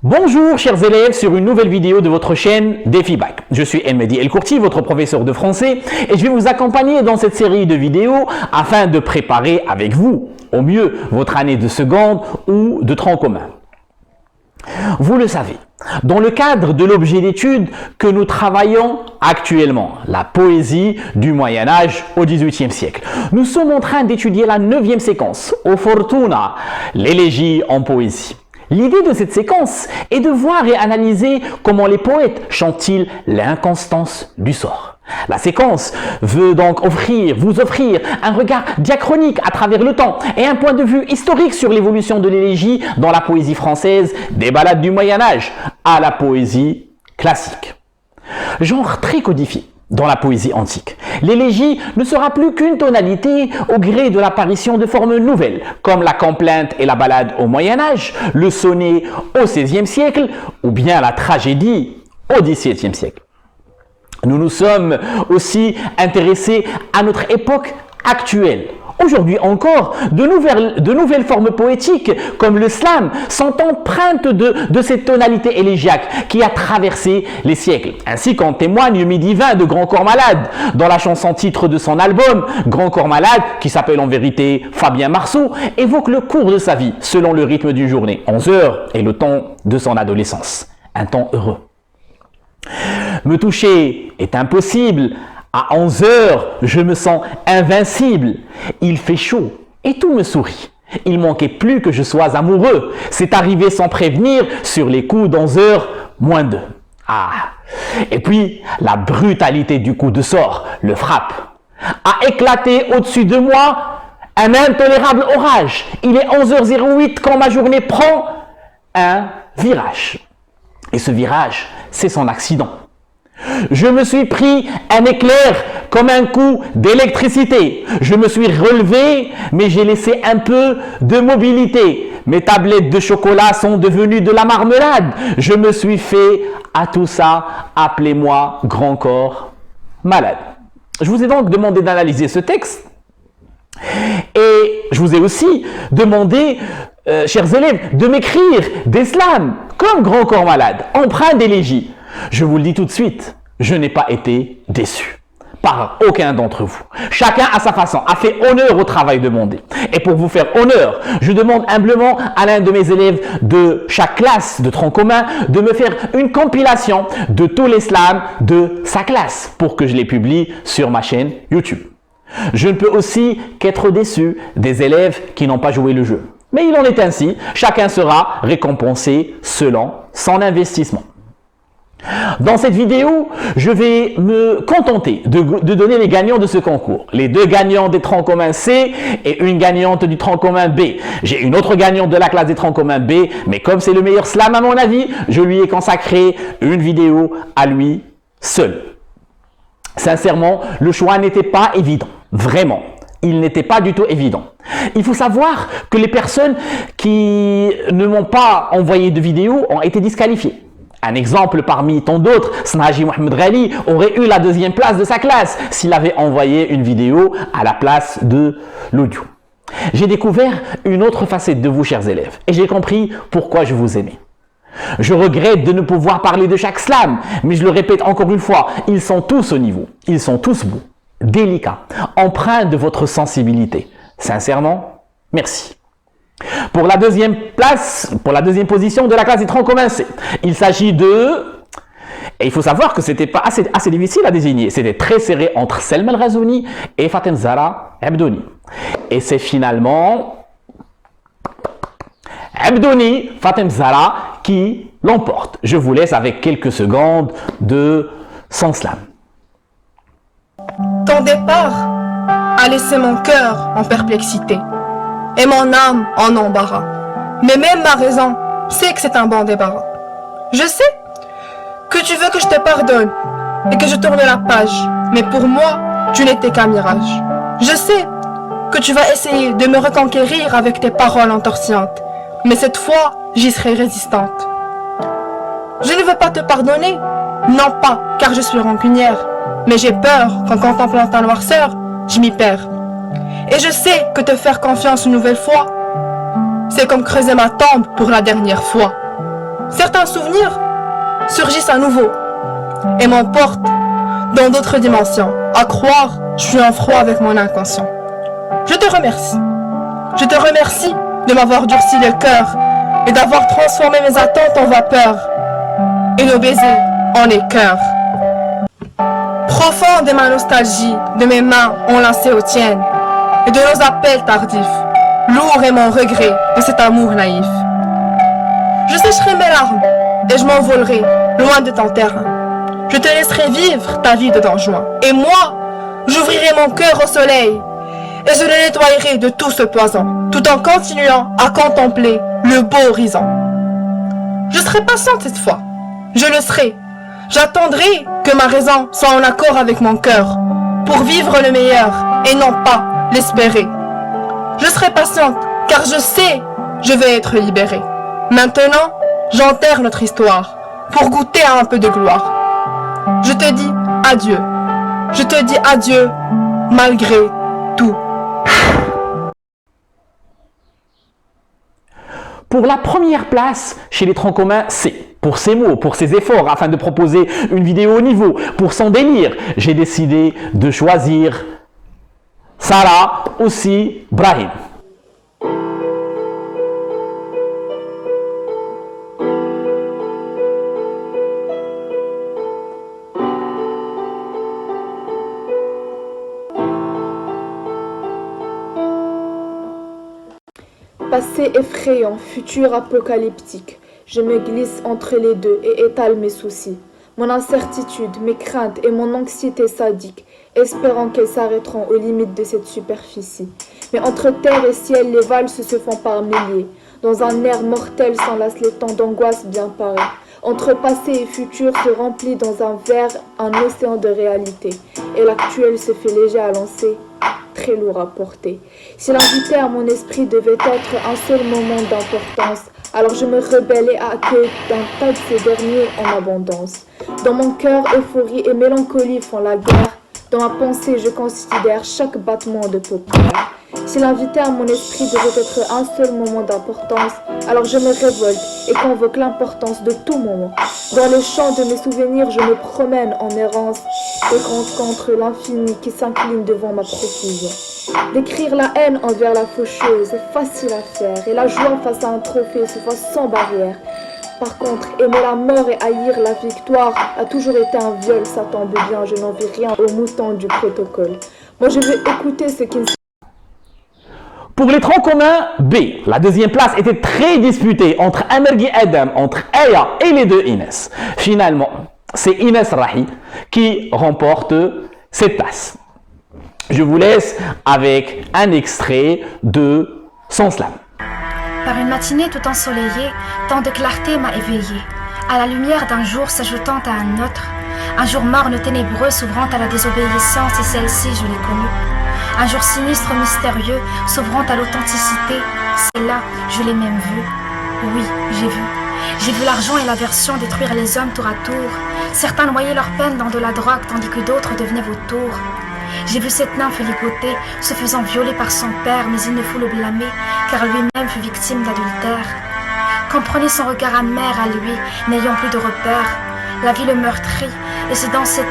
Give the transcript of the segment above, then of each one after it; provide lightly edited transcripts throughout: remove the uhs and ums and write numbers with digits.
Bonjour chers élèves sur une nouvelle vidéo de votre chaîne Défi Bac. Je suis Mehdi El Kourti, votre professeur de français et je vais vous accompagner dans cette série de vidéos afin de préparer avec vous au mieux votre année de seconde ou de tronc commun. Vous le savez, dans le cadre de l'objet d'étude que nous travaillons actuellement, la poésie du Moyen-Âge au XVIIIe siècle, nous sommes en train d'étudier la 9e séquence, O Fortuna, l'élégie en poésie. L'idée de cette séquence est de voir et analyser comment les poètes chantent-ils l'inconstance du sort. La séquence veut donc vous offrir un regard diachronique à travers le temps et un point de vue historique sur l'évolution de l'élégie dans la poésie française, des ballades du Moyen-Âge à la poésie classique. Genre très codifié dans la poésie antique, l'élégie ne sera plus qu'une tonalité au gré de l'apparition de formes nouvelles, comme la complainte et la ballade au Moyen-Âge, le sonnet au XVIe siècle ou bien la tragédie au XVIIe siècle. Nous nous sommes aussi intéressés à notre époque actuelle. Aujourd'hui encore, de nouvelles formes poétiques comme le slam sont empreintes de cette tonalité élégiaque qui a traversé les siècles. Ainsi qu'en témoigne Midi 20 de Grand Corps Malade dans la chanson titre de son album Grand Corps Malade, qui s'appelle en vérité Fabien Marceau, évoque le cours de sa vie selon le rythme d'une journée. 11 heures est le temps de son adolescence, un temps heureux. Me toucher est impossible. À 11 heures, je me sens invincible. Il fait chaud et tout me sourit. Il manquait plus que je sois amoureux. C'est arrivé sans prévenir sur les coups d'11 heures moins 2. Ah. Et puis, la brutalité du coup de sort, le frappe, a éclaté au-dessus de moi un intolérable orage. Il est 11h08 quand ma journée prend un virage. Et ce virage, c'est son accident. Je me suis pris un éclair comme un coup d'électricité. Je me suis relevé, mais j'ai laissé un peu de mobilité. Mes tablettes de chocolat sont devenues de la marmelade. Je me suis fait à tout ça, appelez-moi Grand Corps Malade. Je vous ai donc demandé d'analyser ce texte. Et je vous ai aussi demandé, chers élèves, de m'écrire des slams comme Grand Corps Malade, empreint d'élégie. Je vous le dis tout de suite, je n'ai pas été déçu par aucun d'entre vous. Chacun à sa façon a fait honneur au travail demandé. Et pour vous faire honneur, je demande humblement à l'un de mes élèves de chaque classe de tronc commun de me faire une compilation de tous les slams de sa classe pour que je les publie sur ma chaîne YouTube. Je ne peux aussi qu'être déçu des élèves qui n'ont pas joué le jeu. Mais il en est ainsi, chacun sera récompensé selon son investissement. Dans cette vidéo, je vais me contenter de donner les gagnants de ce concours. Les 2 gagnants des troncs communs C et une gagnante du tronc commun B. J'ai une autre gagnante de la classe des troncs communs B, mais comme c'est le meilleur slam à mon avis, je lui ai consacré une vidéo à lui seul. Sincèrement, le choix n'était pas évident. Vraiment, il n'était pas du tout évident. Il faut savoir que les personnes qui ne m'ont pas envoyé de vidéo ont été disqualifiées. Un exemple parmi tant d'autres, Snaji Mohamed Ghali aurait eu la 2e place de sa classe s'il avait envoyé une vidéo à la place de l'audio. J'ai découvert une autre facette de vous, chers élèves, et j'ai compris pourquoi je vous aimais. Je regrette de ne pouvoir parler de chaque slam, mais je le répète encore une fois, ils sont tous au niveau, ils sont tous beaux, délicats, empreints de votre sensibilité. Sincèrement, merci. Pour la 2e place, pour la 2e position de la classe des troncs communs C, il s'agit de... Et il faut savoir que c'était pas assez difficile à désigner. C'était très serré entre Selma El Ghazouni et Fatem Zahra Abdouni. Et c'est finalement Abdouni, Fatem Zahra qui l'emporte. Je vous laisse avec quelques secondes de son slam. Ton départ a laissé mon cœur en perplexité et mon âme en embarras. Mais même ma raison sait que c'est un bon débarras. Je sais que tu veux que je te pardonne et que je tourne la page, mais pour moi, tu n'étais qu'un mirage. Je sais que tu vas essayer de me reconquérir avec tes paroles entorsillantes, mais cette fois, j'y serai résistante. Je ne veux pas te pardonner, non pas car je suis rancunière, mais j'ai peur qu'en contemplant ta noirceur, je m'y perds. Et je sais que te faire confiance une nouvelle fois, c'est comme creuser ma tombe pour la dernière fois. certains souvenirs surgissent à nouveau et m'emportent dans d'autres dimensions. À croire, je suis en froid avec mon inconscient. Je te remercie. Je te remercie de m'avoir durci le cœur et d'avoir transformé mes attentes en vapeur et nos baisers en écœurs. Profonde est ma nostalgie de mes mains enlacées aux tiennes et de nos appels tardifs. Lourd est mon regret de cet amour naïf. Je sécherai mes larmes et je m'envolerai loin de ton terrain. Je te laisserai vivre ta vie de Don Juan. Et moi, j'ouvrirai mon cœur au soleil et je le nettoyerai de tout ce poison, tout en continuant à contempler le beau horizon. Je serai patiente cette fois, je le serai. J'attendrai que ma raison soit en accord avec mon cœur pour vivre le meilleur et non pas l'espérer. Je serai patiente car je sais je vais être libérée. Maintenant, j'enterre notre histoire pour goûter à un peu de gloire. Je te dis adieu. Je te dis adieu malgré tout. Pour la première place chez les troncs communs, c'est pour ses mots, pour ses efforts, afin de proposer une vidéo au niveau, pour son délire, j'ai décidé de choisir Sarah aussi Brahim. Passé effrayant, futur apocalyptique, je me glisse entre les deux et étale mes soucis. Mon incertitude, mes craintes et mon anxiété sadique, espérant qu'elles s'arrêteront aux limites de cette superficie. Mais entre terre et ciel, les valses se font par milliers. Dans un air mortel s'enlacent les temps d'angoisse bien parés. Entre passé et futur se remplit dans un verre un océan de réalité. Et l'actuel se fait léger à lancer, très lourd à porter. Si l'invité à mon esprit devait être un seul moment d'importance, alors je me rebellais à accueillir d'un tas de ces derniers en abondance. Dans mon cœur, euphorie et mélancolie font la guerre. Dans ma pensée, je considère chaque battement de paupières. Si l'invité à mon esprit devait être un seul moment d'importance, alors je me révolte et convoque l'importance de tout moment. Dans les champs de mes souvenirs, je me promène en errance et rencontre l'infini qui s'incline devant ma profusion. Décrire la haine envers la faucheuse est facile à faire et la joie face à un trophée se fait sans barrière. Par contre, aimer la mort et haïr la victoire a toujours été un viol, ça tombe bien, je n'en vis rien aux moutons du protocole. Moi je vais écouter ce qui ne... Pour les troncs communs, B, la deuxième place était très disputée entre Amergui Adam, entre Aya et les deux Inès. Finalement, c'est Inès Rahi qui remporte cette place. Je vous laisse avec un extrait de son slam. Par une matinée tout ensoleillée, tant de clarté m'a éveillée, à la lumière d'un jour s'ajoutant à un autre, un jour morne ténébreux s'ouvrant à la désobéissance et celle-ci je l'ai connue. Un jour sinistre, mystérieux, s'ouvrant à l'authenticité, celle-là, je l'ai même vue. Oui, j'ai vu. J'ai vu l'argent et l'aversion détruire les hommes tour à tour. Certains noyaient leur peine dans de la drogue, tandis que d'autres devenaient vautours. J'ai vu cette nymphe ligotée, se faisant violer par son père, mais il ne faut le blâmer, car lui-même fut victime d'adultère. Comprenez son regard amer à lui, n'ayant plus de repères. La vie le meurtrit, et c'est dans cette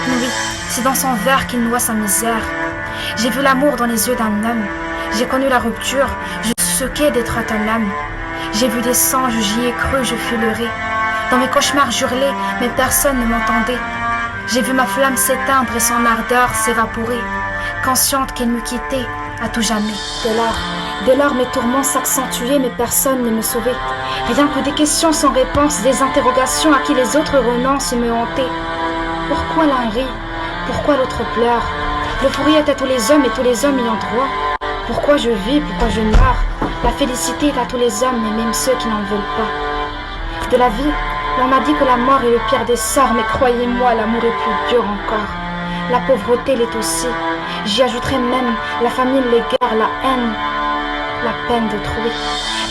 nuit, c'est dans son verre qu'il noie sa misère. J'ai vu l'amour dans les yeux d'un homme, j'ai connu la rupture, je suis choquée d'être autonome. J'ai vu des songes, j'y ai cru, je fus leurrée. Dans mes cauchemars j'hurlais, mais personne ne m'entendait. J'ai vu ma flamme s'éteindre et son ardeur s'évaporer, consciente qu'elle m'eût quittée à tout jamais. Dès lors mes tourments s'accentuaient, mais personne ne me sauvait. Rien que des questions sans réponse, des interrogations à qui les autres renoncent me hantaient. Pourquoi l'un rit? Pourquoi l'autre pleure? L'euphorie est à tous les hommes et tous les hommes y ont droit. Pourquoi je vis? Pourquoi je meurs? La félicité est à tous les hommes et même ceux qui n'en veulent pas. De la vie, l'on m'a dit que la mort est le pire des sorts, mais croyez-moi, l'amour est plus dur encore. La pauvreté l'est aussi. J'y ajouterai même la famine, les guerres, la haine, la peine d'autrui.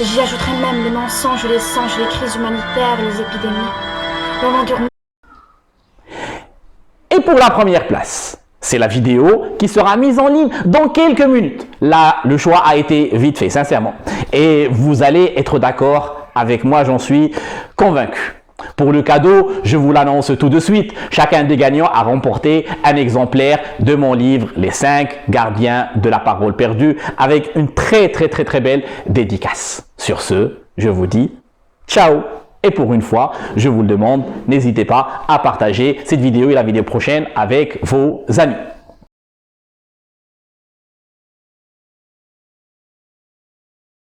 J'y ajouterai même les mensonges, les songes, les crises humanitaires, les épidémies. L'on endure. Et pour la première place, c'est la vidéo qui sera mise en ligne dans quelques minutes. Là, le choix a été vite fait, sincèrement. Et vous allez être d'accord avec moi, j'en suis convaincu. Pour le cadeau, je vous l'annonce tout de suite. Chacun des gagnants a remporté un exemplaire de mon livre Les 5 gardiens de la parole perdue avec une très belle dédicace. Sur ce, je vous dis ciao. Et pour une fois, je vous le demande, n'hésitez pas à partager cette vidéo et la vidéo prochaine avec vos amis.